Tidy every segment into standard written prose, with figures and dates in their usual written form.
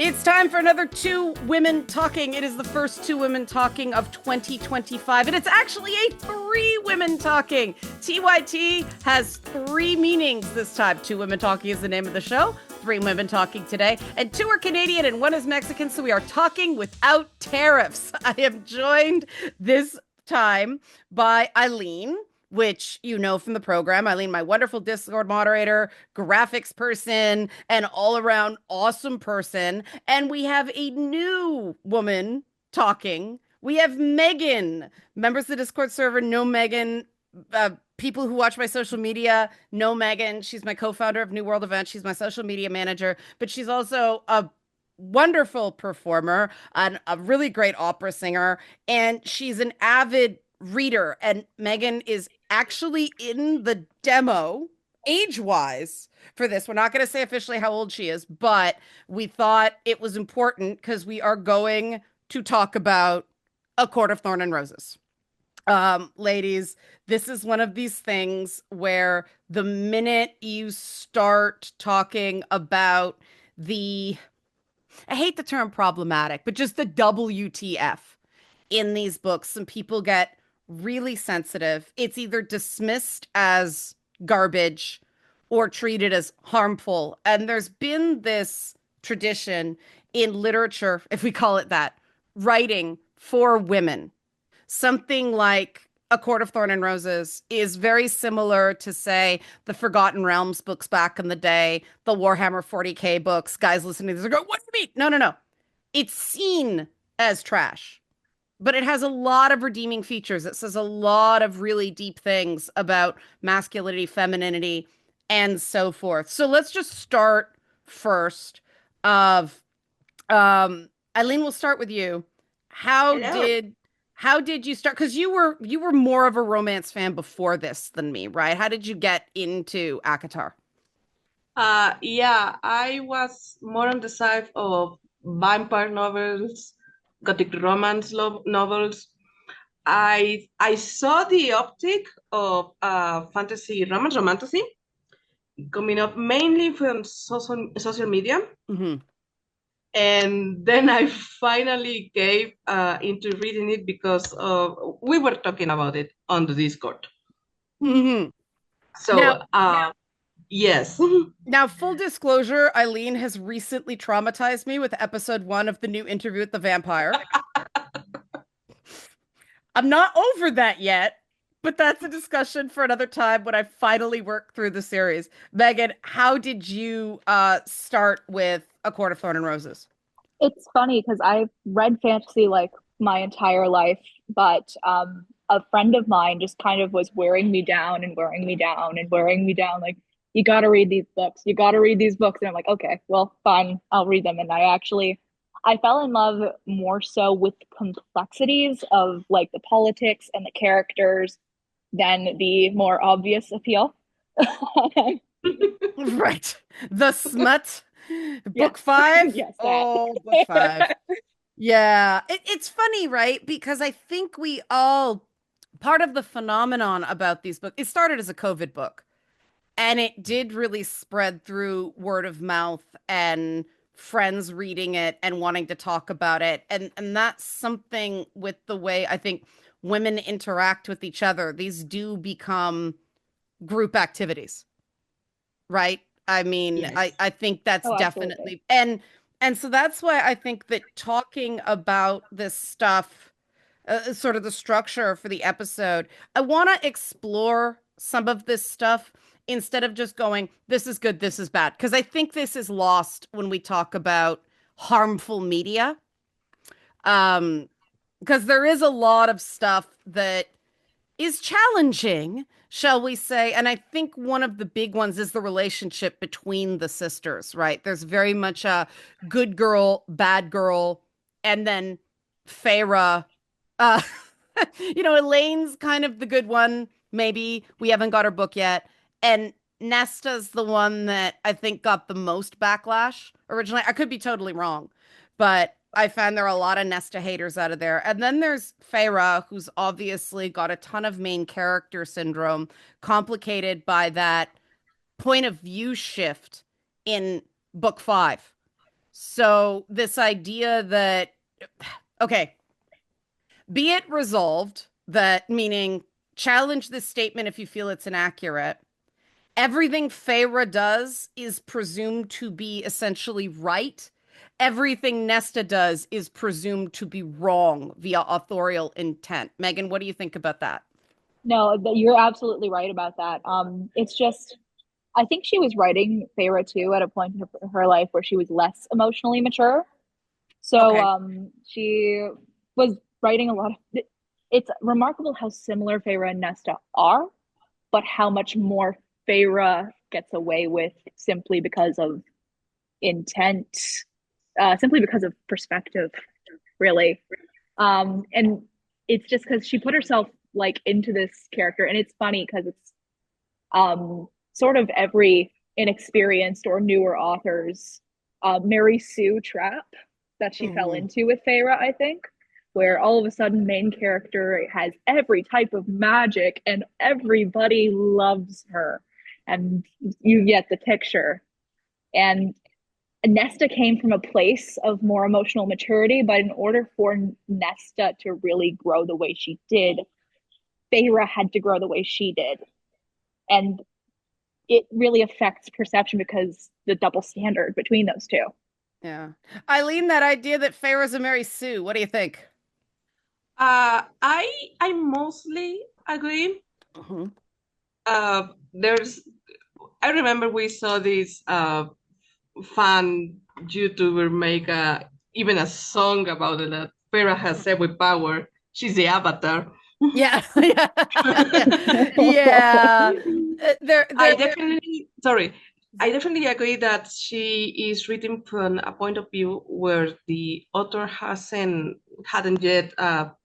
It's time for another Two Women Talking. It is the first Two Women Talking of 2025, and it's actually a Three Women Talking. TYT has three meanings this time. Two Women Talking is the name of the show. Three women talking today, and two are Canadian and one is Mexican, so we are talking without tariffs. I am joined this time by Aileyn, which you know from the program. Aileyn, my wonderful Discord moderator, graphics person, and all around awesome person. And we have a new woman talking. We have Megan. Members of the Discord server know Megan. People who watch my social media know Megan. She's my co-founder of New World Events. She's my social media manager, but she's also a wonderful performer and a really great opera singer. And she's an avid reader. And Megan is actually in the demo age-wise for this. We're not going to say officially how old she is, but we thought it was important because we are going to talk about A Court of Thorns and Roses. Ladies, this is one of these things where the minute you start talking about I hate the term problematic, but just the WTF in these books, some people get really sensitive. It's either dismissed as garbage or treated as harmful. And there's been this tradition in literature, if we call it that, writing for women. Something like A Court of Thorns and Roses is very similar to, say, the Forgotten Realms books back in the day, the Warhammer 40K books. Guys listening to this are going, what do you mean? No. It's seen as trash, but it has a lot of redeeming features. It says a lot of really deep things about masculinity, femininity, and so forth. So let's just start first of, Aileyn, we'll start with you. Hello. How did you start? Because you were more of a romance fan before this than me, right? How did you get into ACOTAR? Yeah, I was more on the side of vampire novels, gothic romance novels. I saw the optic of fantasy romance romantasy coming up mainly from social media, Hmm. and then I finally gave into reading it because we were talking about it on the Discord. Hmm. Now, So yes. now, full disclosure, Aileyn has recently traumatized me with episode 1 of the new Interview with the Vampire. I'm not over that yet, but that's a discussion for another time when I finally work through the series. Megan, how did you start with A Court of Thorns and Roses? It's funny because I've read fantasy like my entire life, but a friend of mine just kind of was wearing me down and wearing me down and wearing me down. Like, you got to read these books. You got to read these books. And I'm like, okay, well, fine, I'll read them. And I fell in love more so with complexities of like the politics and the characters than the more obvious appeal. Right. The smut. Yes, Book 5. yes, Oh, book 5. that. Yeah. It's funny, right? Because I think we all, part of the phenomenon about these books, it started as a COVID book and it did really spread through word of mouth and friends reading it and wanting to talk about it. And that's something with the way I think women interact with each other. These do become group activities, right? I mean, I, Yes. I think that's Oh, absolutely. definitely and so that's why I think that talking about this stuff, sort of the structure for the episode, I want to explore some of this stuff instead of just going, this is good, this is bad. Because I think this is lost when we talk about harmful media. Um, because there is a lot of stuff that is challenging, shall we say. And I think one of the big ones is the relationship between the sisters, right? There's very much a good girl, bad girl, and then Feyre. Uh, Elaine's kind of the good one, maybe. We haven't got her book yet. And Nesta's the one that I think got the most backlash originally. I could be totally wrong, but I find there are a lot of Nesta haters out of there. And then there's Feyre, who's obviously got a ton of main character syndrome, complicated by that point of view shift in book 5. So this idea that, okay, be it resolved that, meaning challenge this statement if you feel it's inaccurate. Everything Feyre does is presumed to be essentially right. Everything Nesta does is presumed to be wrong via authorial intent. Megan, what do you think about that? No, you're absolutely right about that. It's just I think she was writing Feyre too at a point in her life where she was less emotionally mature. So Okay. she was writing a lot of it's remarkable how similar Feyre and Nesta are, but how much more Feyre gets away with simply because of intent, simply because of perspective, really. And it's just because she put herself like into this character, and it's funny because it's sort of every inexperienced or newer author's Mary Sue trap that she fell Mhm. into with Feyre, I think, where all of a sudden main character has every type of magic and everybody loves her, and you get the picture. And Nesta came from a place of more emotional maturity, but in order for Nesta to really grow the way she did, Feyre had to grow the way she did. And it really affects perception because the double standard between those two. Yeah. Eileen, that idea that Feyre's a Mary Sue, what do you think? I mostly agree. Mhm. There's I remember we saw this fan YouTuber make even a song about it that Farah has said with power. She's the avatar. Yeah, yeah, yeah. I There. definitely, sorry, I definitely agree that she is written from a point of view where the author hadn't yet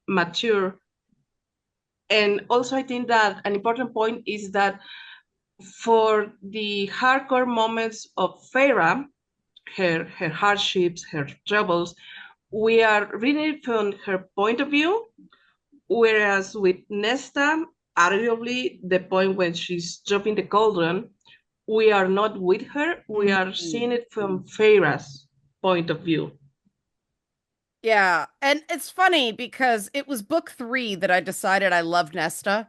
matured. And also, I think that an important point is that for the hardcore moments of Farah, her hardships, her troubles, we are reading from her point of view, whereas with Nesta, arguably the point when she's dropping the cauldron, we are not with her, we are seeing it from Feyre's point of view. Yeah, and it's funny because it was book 3 that I decided I loved Nesta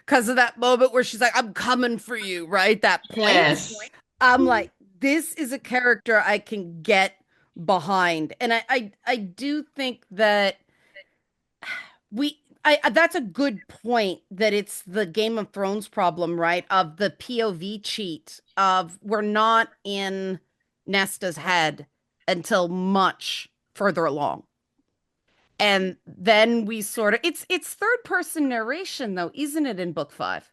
because of that moment where she's like, "I'm coming for you," right? That point. Yes. I'm like, this is a character I can get behind, and I do think that that's a good point that it's the Game of Thrones problem, right? Of the POV cheat of we're not in Nesta's head until much further along. And then we sort of it's third person narration though, isn't it, in book 5?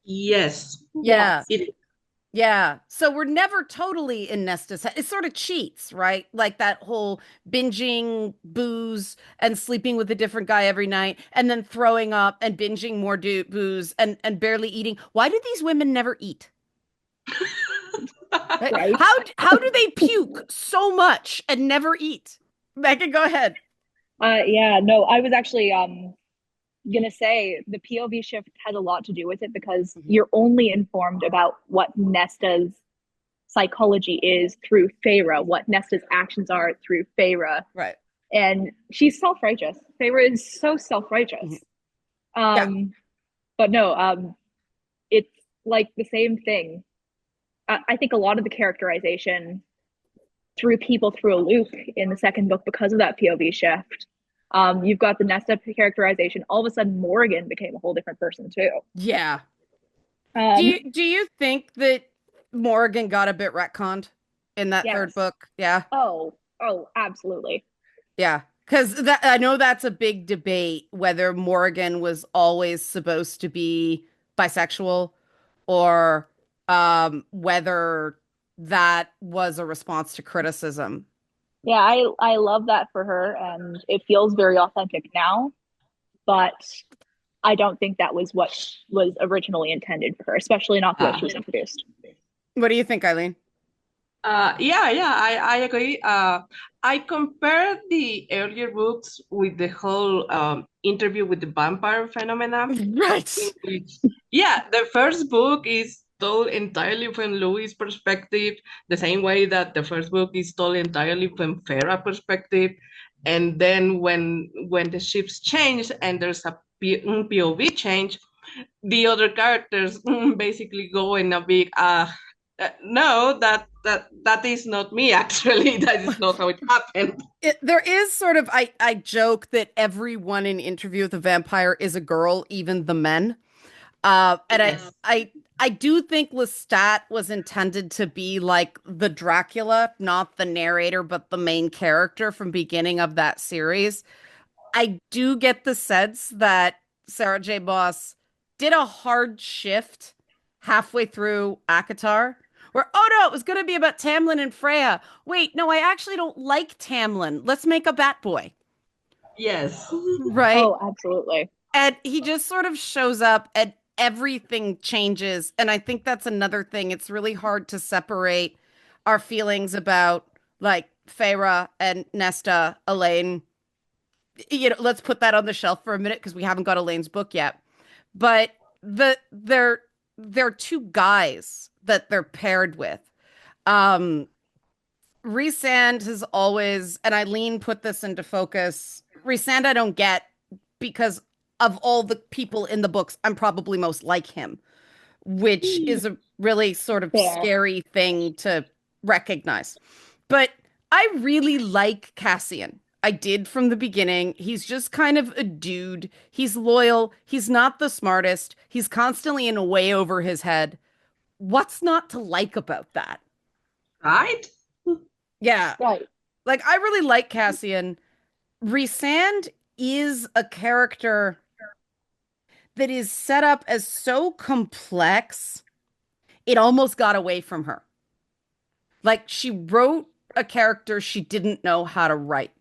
Yes. Yeah. Yes. It, Yeah. So we're never totally in Nesta's head. It sort of cheats, right? Like that whole binging booze and sleeping with a different guy every night and then throwing up and binging more booze and barely eating. Why do these women never eat? Right? Right. How do they puke so much and never eat? Megan, go ahead. Yeah, no, I was actually gonna say the POV shift has a lot to do with it because Mhm. you're only informed about what Nesta's psychology is through Feyre, what Nesta's actions are through Feyre. Right. And she's self-righteous. Feyre is so Mhm. self-righteous. Yeah. But no, it's like the same thing. I think a lot of the characterization threw people through a loop in the second book because of that POV shift. You've got the Nesta characterization. All of a sudden, Morgan became a whole different person too. Yeah. Do Um, you think that Morgan got a bit retconned in that third yes. book? Yeah. Oh, absolutely. Yeah. Because that I know that's a big debate whether Morgan was always supposed to be bisexual or whether that was a response to criticism. Yeah, I love that for her, and it feels very authentic now. But I don't think that was what was originally intended for her, especially not the way she was introduced. What do you think, Eileen? I agree. I compared the earlier books with the whole interview with the vampire phenomena, in Right. which, yeah, the first book is told entirely from Louis' perspective, the same way that the first book is told entirely from Farah's perspective. And then when the ships change and there's a POV change, the other characters basically go in a big no, that is not me actually. That is not how it happened. There is sort of I joke that everyone in Interview with the Vampire is a girl, even the men. And Yes. I do think Lestat was intended to be like the Dracula, not the narrator, but the main character from beginning of that series. I do get the sense that Sarah J. Maas did a hard shift halfway through ACOTAR, where, oh no, it was going to be about Tamlin and Freya. Wait, no, I actually don't like Tamlin. Let's make a Bat Boy. Yes. Right? Oh, absolutely. And he just sort of shows up and everything changes. And I think that's another thing. It's really hard to separate our feelings about like Feyre and Nesta, Aileyn. Let's put that on the shelf for a minute because we haven't got Elaine's book yet. But they're two guys that they're paired with. Um, Rhysand has always, and Aileen put this into focus. Rhysand I don't get because of all the people in the books, I'm probably most like him, which is a really sort of Fair. scary thing to recognize. But I really like Cassian. I did from the beginning. He's just kind of a dude. He's loyal. He's not the smartest. He's constantly in a way over his head. What's not to like about that? Right? Yeah. Right. Like, I really like Cassian. Rhysand is a character that is set up as so complex, it almost got away from her. Like, she wrote a character she didn't know how to write.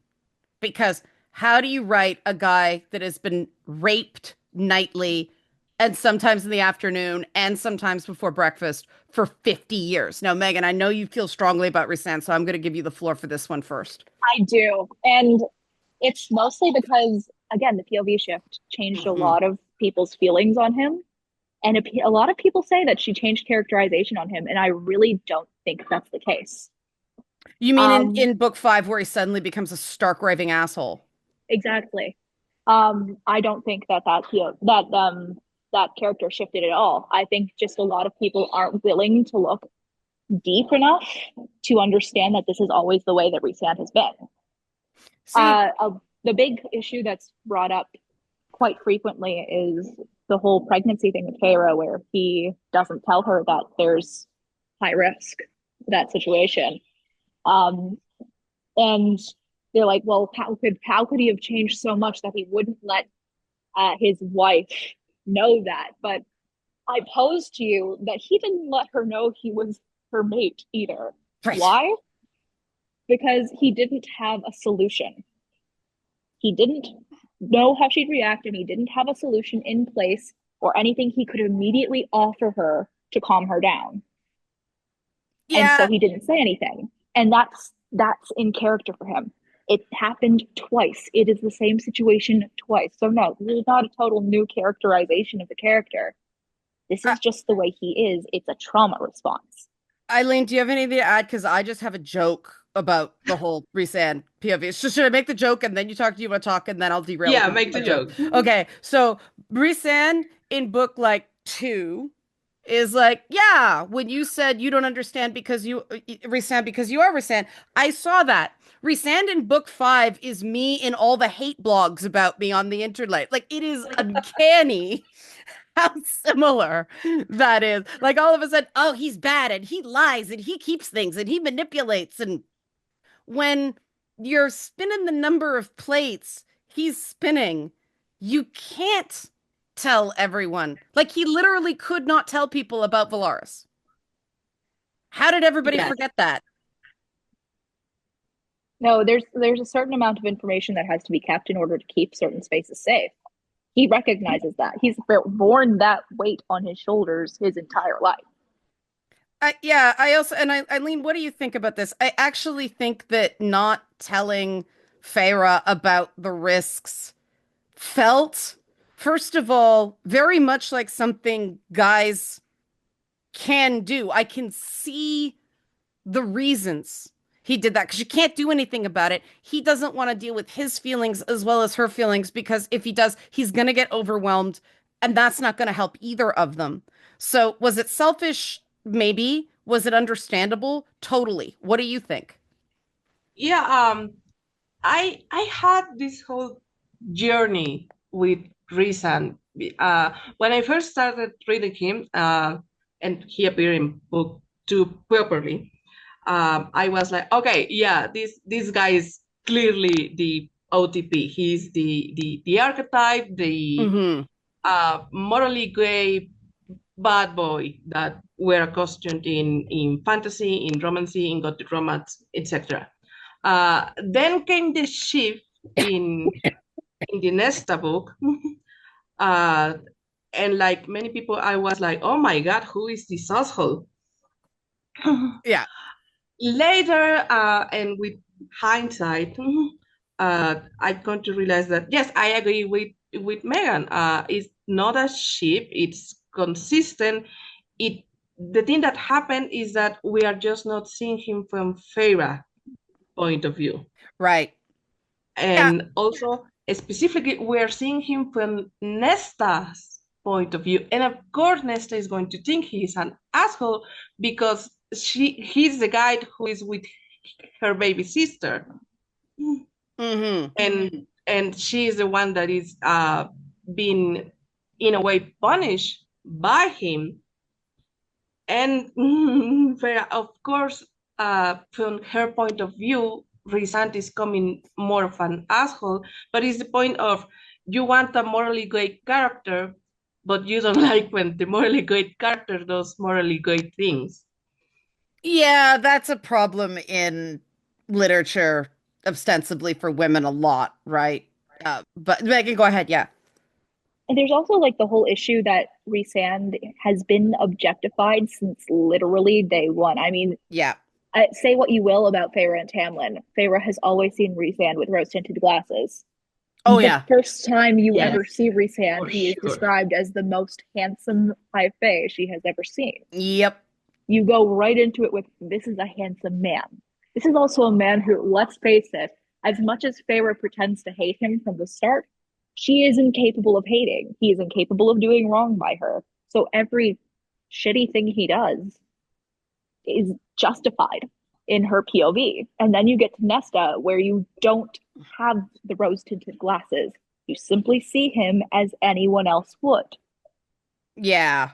Because how do you write a guy that has been raped nightly and sometimes in the afternoon and sometimes before breakfast for 50 years? Now, Megan, I know you feel strongly about Rhysand, so I'm going to give you the floor for this one first. I do. And it's mostly because, again, the POV shift changed a lot of people's feelings on him. And a lot of people say that she changed characterization on him. And I really don't think that's the case. You mean in book 5 where he suddenly becomes a stark raving asshole? Exactly. I don't think that character shifted at all. I think just a lot of people aren't willing to look deep enough to understand that this is always the way that Rhysand has been. The big issue that's brought up quite frequently is the whole pregnancy thing with Feyre, where he doesn't tell her that there's high risk to that situation. And they're like, well, how could he have changed so much that he wouldn't let his wife know that? But I pose to you that he didn't let her know he was her mate either. Right. Why? Because he didn't have a solution. He didn't know how she'd react, and he didn't have a solution in place or anything he could immediately offer her to calm her down. Yeah. And so he didn't say anything. And that's in character for him. It happened twice. It is the same situation twice. So no, this is not a total new characterization of the character. This is just the way he is. It's a trauma response. Aileen, do you have anything to add? Because I just have a joke about the whole Rhysand POV. So should I make the joke and then you talk? Do you want to talk and then I'll derail? Yeah, make the joke. Okay, so Rhysand in book like 2 is like, yeah, when you said you don't understand because you Rhysand because you are Rhysand, I saw that. Rhysand in book 5 is me in all the hate blogs about me on the internet. Like, it is uncanny how similar that is. Like, all of a sudden, oh, he's bad and he lies and he keeps things and he manipulates. And when you're spinning the number of plates he's spinning, you can't tell everyone. Like, he literally could not tell people about Valaris. How did everybody forget that? No, there's a certain amount of information that has to be kept in order to keep certain spaces safe. He recognizes that. He's borne that weight on his shoulders his entire life. Yeah, I also, and Aileen, what do you think about this? I actually think that not telling Feyre about the risks felt, first of all, very much like something guys can do. I can see the reasons he did that because you can't do anything about it. He doesn't want to deal with his feelings as well as her feelings because if he does, he's going to get overwhelmed and that's not going to help either of them. So, was it selfish? Maybe. Was it understandable? Totally. What do you think? Yeah, I had this whole journey with Rhysand. When I first started reading him, and he appeared in book two properly, I was like, okay, yeah, this guy is clearly the OTP. He's the archetype, the Mm-hmm. morally gray bad boy that we're accustomed in fantasy, in romancy, in gothic romance, etc. Then came the shift in the Nesta book, uh, and like many people, I was like, "Oh my God, who is this asshole?" Yeah. Later, and with hindsight, I've come to realize that yes, I agree with Megan. It's not a shift; it's consistent. It The thing that happened is that we are just not seeing him from Feyre point of view. Right. Yeah. And also, specifically, we're seeing him from Nesta's point of view. And of course, Nesta is going to think he's an asshole because he's the guy who is with her baby sister. Mm-hmm. And she is the one that is being, in a way, punished by him. And of course, from her point of view, Rhysand is coming more of an asshole, but it's the point of you want a morally great character, but you don't like when the morally great character does morally great things. Yeah, that's a problem in literature, ostensibly for women a lot, right? But Megan, go ahead. Yeah. And there's also like the whole issue that Rhysand has been objectified since literally day one. I mean, Yeah. say what you will about Feyre and Tamlin. Feyre has always seen Rhysand with rose-tinted glasses. Oh, The yeah. first time you Yes, ever see Rhysand, for he is sure. described as the most handsome high fae she has ever seen. Yep. You go right into it with, this is a handsome man. This is also a man who, let's face it, as much as Feyre pretends to hate him from the start, she is incapable of hating. He is incapable of doing wrong by her. So every shitty thing he does is justified in her POV. And then you get to Nesta, where you don't have the rose tinted glasses. You simply see him as anyone else would. Yeah.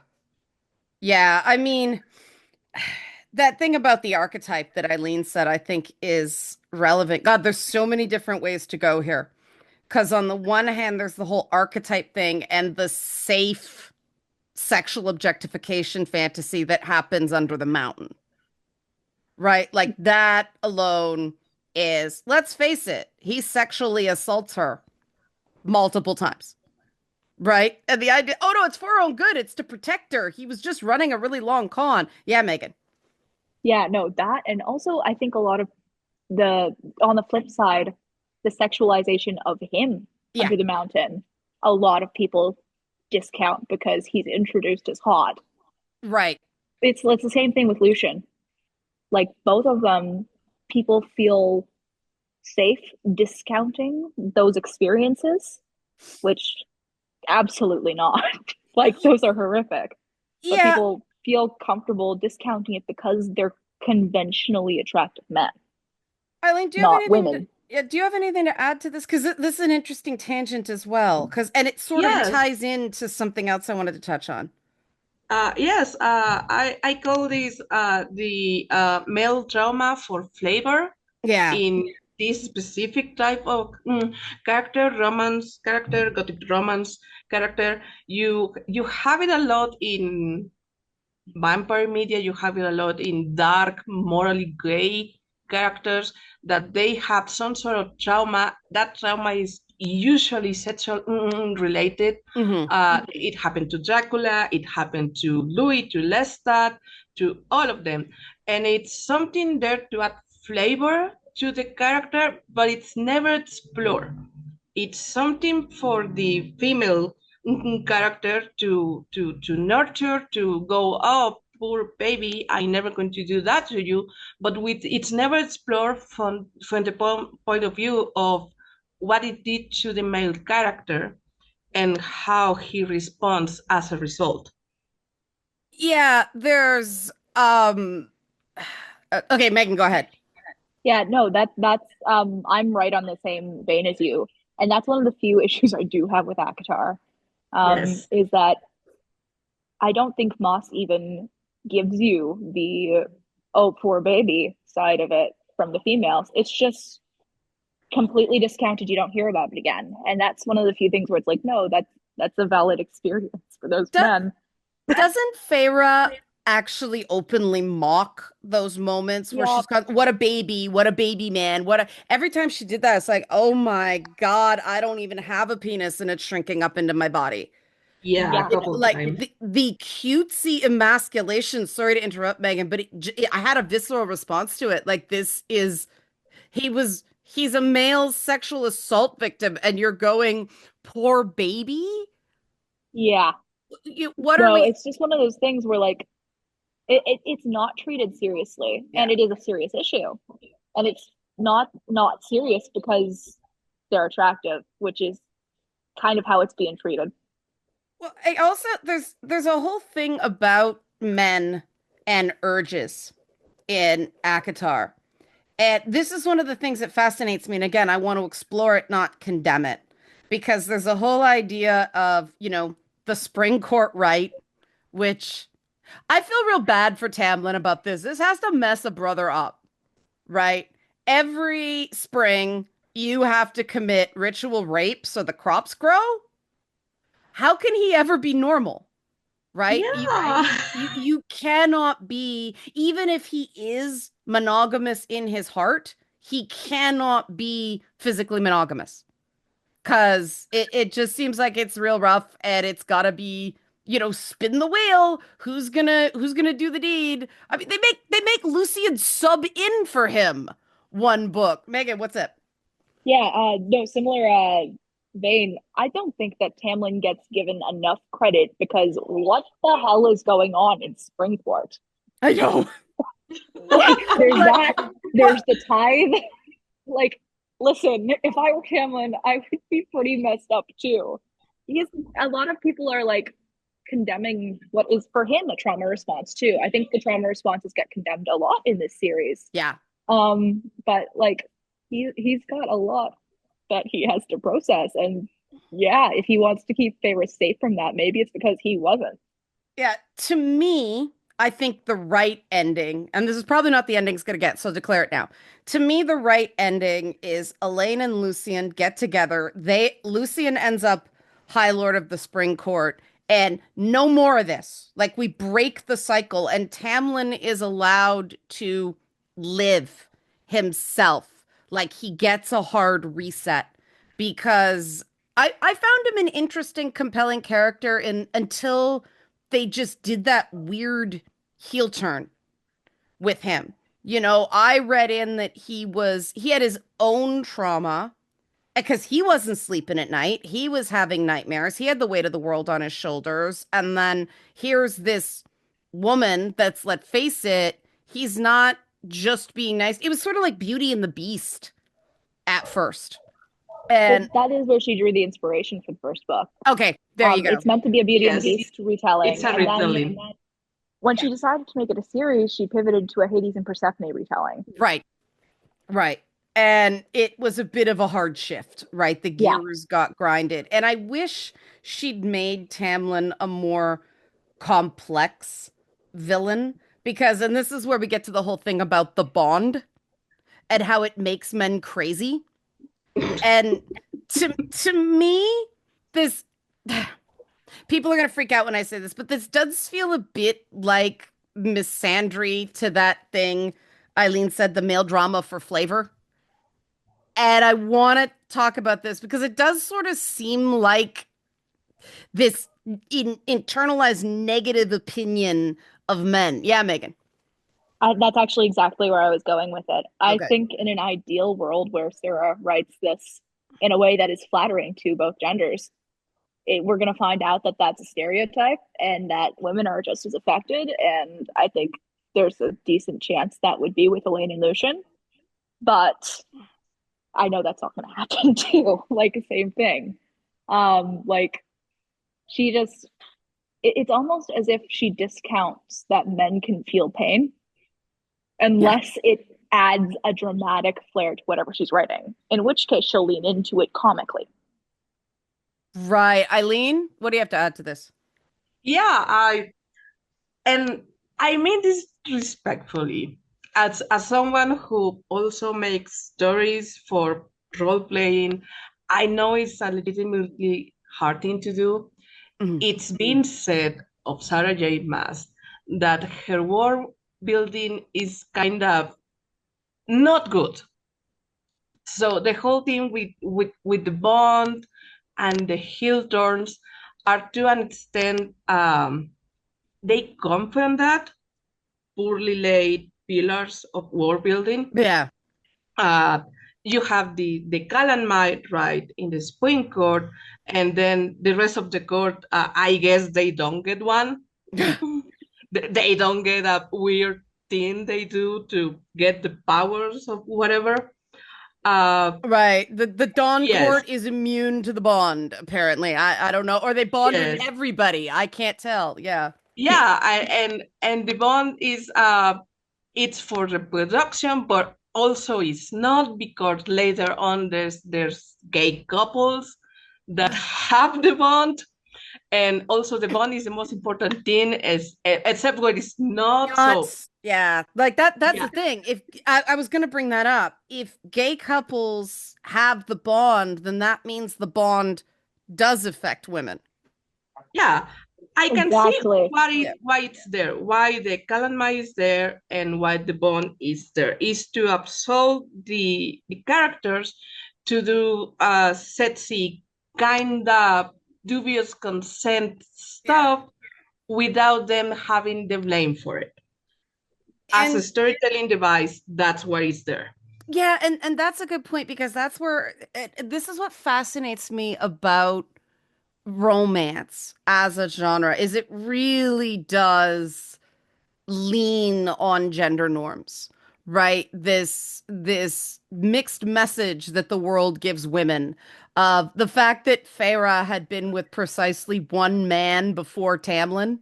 Yeah. I mean, that thing about the archetype that Eileen said, I think is relevant. God, there's so many different ways to go here. Because on the one hand, there's the whole archetype thing and the safe sexual objectification fantasy that happens under the mountain, right? Like that alone is, let's face it, he sexually assaults her multiple times, right? And the idea, oh no, it's for her own good. It's to protect her. He was just running a really long con. Yeah, Megan. Yeah, no, that. And also, I think a lot of on the flip side, the sexualization of him Yeah, under the mountain, a lot of people discount because he's introduced as hot. right. It's the same thing with Lucian. Like both of them, people feel safe discounting those experiences, which absolutely not. Like those are horrific. But Yeah, people feel comfortable discounting it because they're conventionally attractive men, Eileen, do you have not anything to, women. yeah, do you have anything to add to this? Because this is an interesting tangent as well. Because and it sort of Yes, ties into something else I wanted to touch on. yes. I call this the male trauma for flavor Yeah, in this specific type of character, romance character, gothic romance character. You have it a lot in vampire media, you have it a lot in dark, morally gray characters that they have some sort of trauma. That trauma is usually sexual related. hmm, It happened to Dracula, it happened to Louis, to Lestat, to all of them. And it's something there to add flavor to the character, but it's never explored. It's something for the female character to nurture, to go up poor baby, I'm never going to do that to you. But it's never explored from the point of view of what it did to the male character and how he responds as a result. Yeah, there's okay, Megan, go ahead. Yeah, no, that's I'm right on the same vein as you. And that's one of the few issues I do have with ACOTAR, Yes. is that I don't think Moss even gives you the oh poor baby side of it from the females. It's just completely discounted. You don't hear about it again. And that's one of the few things where it's like, no, that's a valid experience for those Do men. Doesn't Feyre actually openly mock those moments where Yeah, she's got what a baby man, every time she did that, it's like, oh my God, I don't even have a penis and it's shrinking up into my body. Yeah, a yeah. couple of Like times. the cutesy emasculation, sorry to interrupt, Megan, but I had a visceral response to it. Like he's a male sexual assault victim and you're going, poor baby? Yeah. What are No, we? it's just one of those things where like it's not treated seriously, Yeah. and it is a serious issue. And it's not serious because they're attractive, which is kind of how it's being treated. Well, I also there's a whole thing about men and urges in ACOTAR. And this is one of the things that fascinates me. And again, I want to explore it, not condemn it. Because there's a whole idea of, the spring court right, which I feel real bad for Tamlin about this. This has to mess a brother up, right? Every spring, you have to commit ritual rape so the crops grow. How can he ever be normal? Right? Yeah. You cannot be, even if he is monogamous in his heart, he cannot be physically monogamous. Cause it just seems like it's real rough and it's gotta be, spin the wheel. Who's gonna do the deed? I mean, they make Lucian sub in for him one book. Megan, what's up? Yeah, no, similar vein. I don't think that Tamlin gets given enough credit because what the hell is going on in Springport? I know. Like, there's But that, there's the tithe. Like, listen, if I were Tamlin, I would be pretty messed up too. He's a lot of people are like condemning what is for him a trauma response too. I think the trauma responses get condemned a lot in this series. yeah. But like he's got a lot that he has to process. And yeah, if he wants to keep Feyre safe from that, maybe it's because he wasn't. Yeah, to me, I think the right ending, and this is probably not the ending it's going to get, so declare it now. To me, the right ending is Aileyn and Lucian get together. Lucian ends up High Lord of the Spring Court, and no more of this. Like we break the cycle, and Tamlin is allowed to live himself. Like he gets a hard reset because I found him an interesting, compelling character in until they just did that weird heel turn with him. I read in that he had his own trauma because he wasn't sleeping at night. He was having nightmares. He had the weight of the world on his shoulders. And then here's this woman that's, let's face it, he's not just being nice. It was sort of like Beauty and the Beast at first. Well, And that is where she drew the inspiration for the first book. okay, there you go. It's meant to be a Beauty and the Yes. Beast retelling. It's a And then retelling. when she decided to make it a series, she pivoted to a Hades and Persephone retelling. Right. Right. And it was a bit of a hard shift, right? The Yeah. gears got grinded. And I wish she'd made Tamlin a more complex villain because, and this is where we get to the whole thing about the bond and how it makes men crazy. And to me, this people are gonna freak out when I say this, but this does feel a bit like misandry to that thing Aileen said, the male drama for flavor. And I want to talk about this because it does sort of seem like this internalized negative opinion of men. Yeah, Megan. That's actually exactly where I was going with it. I Okay. think in an ideal world where Sarah writes this in a way that is flattering to both genders, we're going to find out that that's a stereotype and that women are just as affected. And I think there's a decent chance that would be with Aileyn and Lucien. But I know that's not going to happen too. Like the same thing. Like she just, it's almost as if she discounts that men can feel pain unless it adds a dramatic flair to whatever she's writing, in which case she'll lean into it comically. Right. Aileyn, what do you have to add to this? Yeah, I mean this respectfully. As someone who also makes stories for role playing, I know it's a legitimately hard thing to do. Mhm. It's been said of Sarah J. Maas that her world building is kind of not good. So the whole thing with the Bond and the Thorns are to an extent they come from that poorly laid pillars of world building. Yeah. You have the Calamite right in the Supreme Court, and then the rest of the court, I guess they don't get one. They don't get a weird thing they do to get the powers of whatever. Right. The Dawn Yes, Court is immune to the Bond, apparently. I don't know. Or they bonded yes. everybody. I can't tell. Yeah. Yeah, and the bond is it's for reproduction, but also it's not because later on there's gay couples that have the bond, and also the bond is the most important thing, as except when it's not. So Yeah. Like that's yeah, the thing. If I was gonna bring that up. If gay couples have the bond, then that means the bond does affect women. yeah, I can see Exactly. why it's there, why the calamite is there, and why the bond is there. Is to absolve the characters to do sexy kind of dubious consent stuff without them having the blame for it. As a And storytelling device, that's what is there. yeah, and that's a good point because that's where this is what fascinates me about romance as a genre is it really does lean on gender norms, right? This mixed message that the world gives women of the fact that Feyre had been with precisely one man before Tamlin.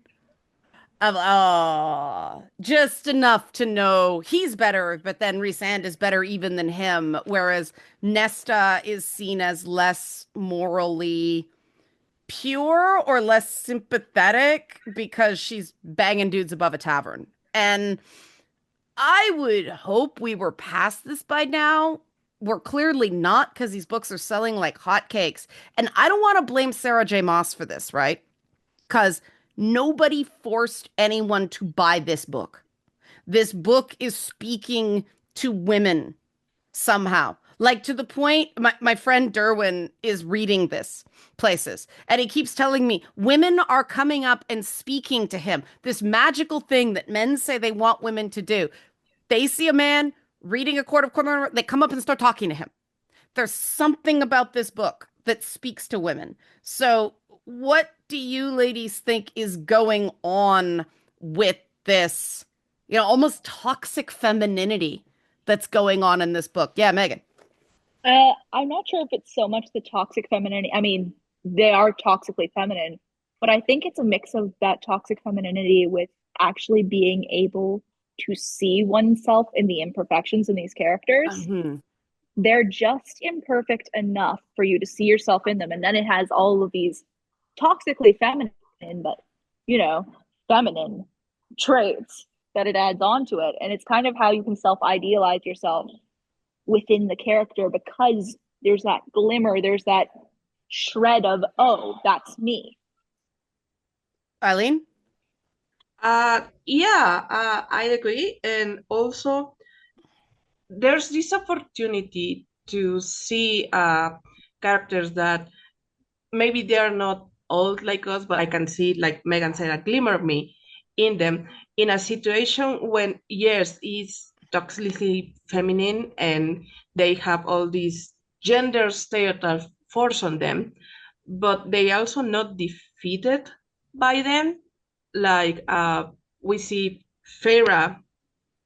Of just enough to know he's better, but then Rhysand is better even than him, whereas Nesta is seen as less morally pure or less sympathetic because she's banging dudes above a tavern. And I would hope we were past this by now. We're clearly not because these books are selling like hotcakes. And I don't want to blame Sarah J. Maas for this, right? Because nobody forced anyone to buy this book. This book is speaking to women somehow. Like to the point, my friend Derwin is reading this places, and he keeps telling me women are coming up and speaking to him. This magical thing that men say they want women to do. They see a man reading a Court of Cornwall, they come up and start talking to him. There's something about this book that speaks to women. So, what do you ladies think is going on with this, almost toxic femininity that's going on in this book? Yeah, Megan. I'm not sure if it's so much the toxic femininity. I mean, they are toxically feminine, but I think it's a mix of that toxic femininity with actually being able to see oneself in the imperfections in these characters. Mhm. They're just imperfect enough for you to see yourself in them. And then it has all of these toxically feminine, but, feminine traits that it adds on to it. And it's kind of how you can self idealize yourself within the character because there's that glimmer, there's that shred of, oh, that's me. Aileyn? Yeah, I agree. And also, there's this opportunity to see characters that maybe they are not old like us, but I can see, like Megan said, a glimmer of me in them in a situation when, yes, it's toxically feminine and they have all these gender stereotypes forced on them, but they also not defeated by them. Like we see Farah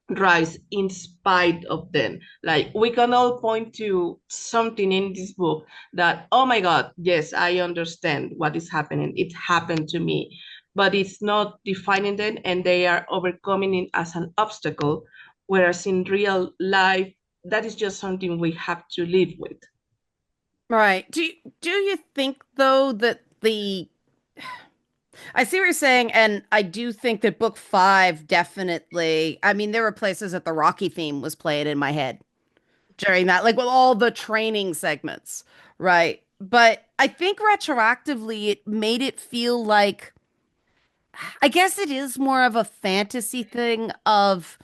rise in spite of them. Like we can all point to something in this book that, oh my God, yes, I understand what is happening. It happened to me, but it's not defining them and they are overcoming it as an obstacle. Whereas in real life, that is just something we have to live with. Right. Do you think though that the I see what you're saying, and I do think that book five definitely, I mean, there were places that the Rocky theme was played in my head during that, like with all the training segments, right? But I think retroactively it made it feel like I guess it is more of a fantasy thing of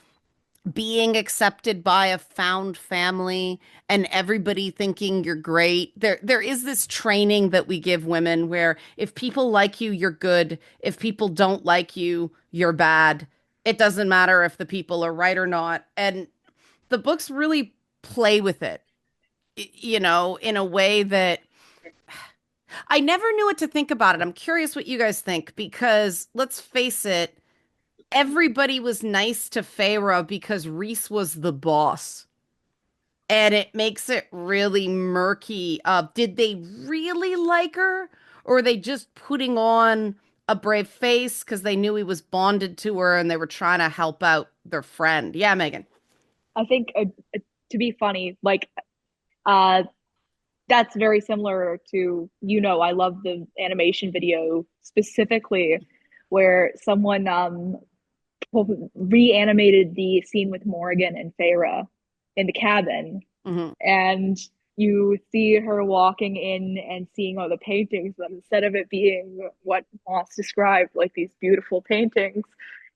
being accepted by a found family and everybody thinking you're great. There is this training that we give women where if people like you, you're good. If people don't like you, you're bad. It doesn't matter if the people are right or not. And the books really play with it, in a way that I never knew what to think about it. I'm curious what you guys think because let's face it, everybody was nice to Feyre because Rhys was the boss. And it makes it really murky. Did they really like her? Or were they just putting on a brave face because they knew he was bonded to her and they were trying to help out their friend? Yeah, Megan. I think to be funny, like uh that's very similar to, I love the animation video specifically where someone reanimated the scene with Morgan and Feyre in the cabin, Hmm. and you see her walking in and seeing all the paintings, but instead of it being what Moss described, like these beautiful paintings,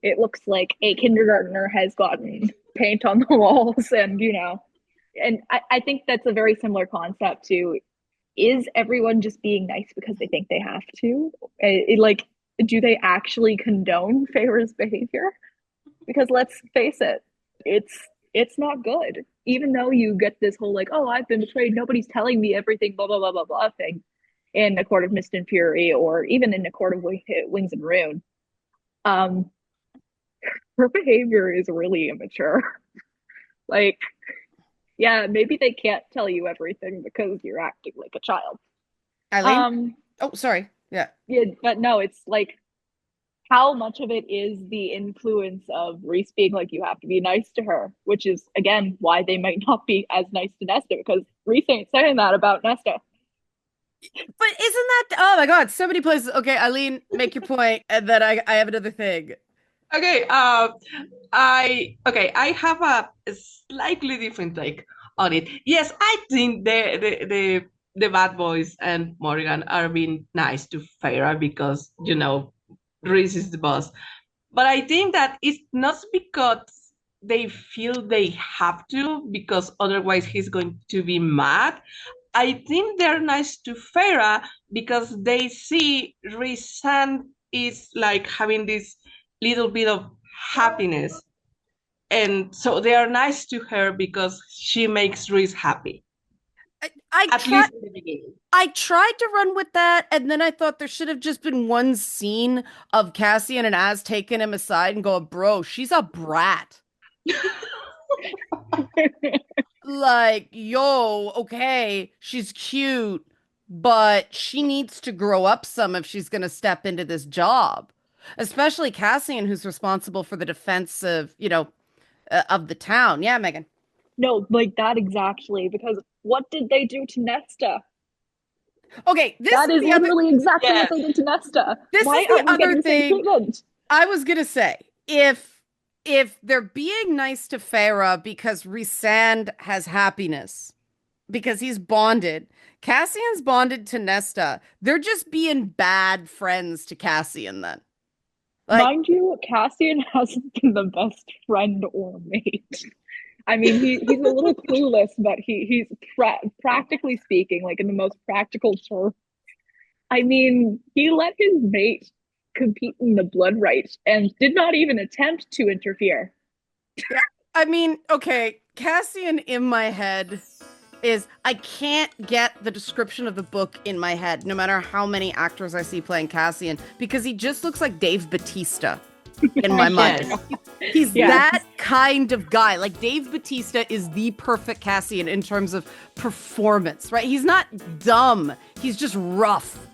it looks like a kindergartner has gotten paint on the walls, and and I think that's a very similar concept to, is everyone just being nice because they think they have to? Like, do they actually condone Feyre's behavior? Because let's face it, it's not good. Even though you get this whole like, oh, I've been betrayed, nobody's telling me everything, blah blah blah blah blah thing in A Court of Mist and Fury, or even in A Court of Wings and Ruin, um, her behavior is really immature. Like, yeah, maybe they can't tell you everything because you're acting like a child. Aileen? Um, Oh, sorry. Yeah. yeah, but no, it's like how much of it is the influence of Rhys being like, you have to be nice to her, which is again why they might not be as nice to Nesta, because Rhys ain't saying that about Nesta. But isn't that, oh my God, so many places. Okay, Eileen, make your point, and then I have another thing. Okay, I have a slightly different take on it. Yes, I think the bad boys and Morgan are being nice to Feyre because Rhys is the boss. But I think that it's not because they feel they have to, because otherwise he's going to be mad. I think they're nice to Feyre because they see Rhysand is like having this little bit of happiness. And so they are nice to her because she makes Rhys happy, I at try least in the beginning. I tried to run with that, and then I thought there should have just been one scene of Cassian and Az taking him aside and go, bro, she's a brat. Like, yo, okay, she's cute, but she needs to grow up some if she's gonna step into this job. Especially Cassian, who's responsible for the defense of the town. Yeah, Megan. No, like that exactly, because what did they do to Nesta? Okay, this That is is the other literally exactly what Yes. they did to Nesta. this Why is the aren't we getting other the same thing treatment? I was gonna say. If they're being nice to Feyre because Rhysand has happiness, because he's bonded, Cassian's bonded to Nesta, they're just being bad friends to Cassian then. Like, Mind you, Cassian hasn't been the best friend or mate. I mean, he's a little clueless, but he's practically speaking, like in the most practical terms. I mean, he let his mate compete in the blood right and did not even attempt to interfere. yeah, I mean, okay, Cassian in my head is I can't get the description of the book in my head, no matter how many actors I see playing Cassian, because he just looks like Dave Bautista in my mind. Yes. He's that kind of guy. Like Dave Bautista is the perfect Cassian in terms of performance, right? He's not dumb. He's just rough.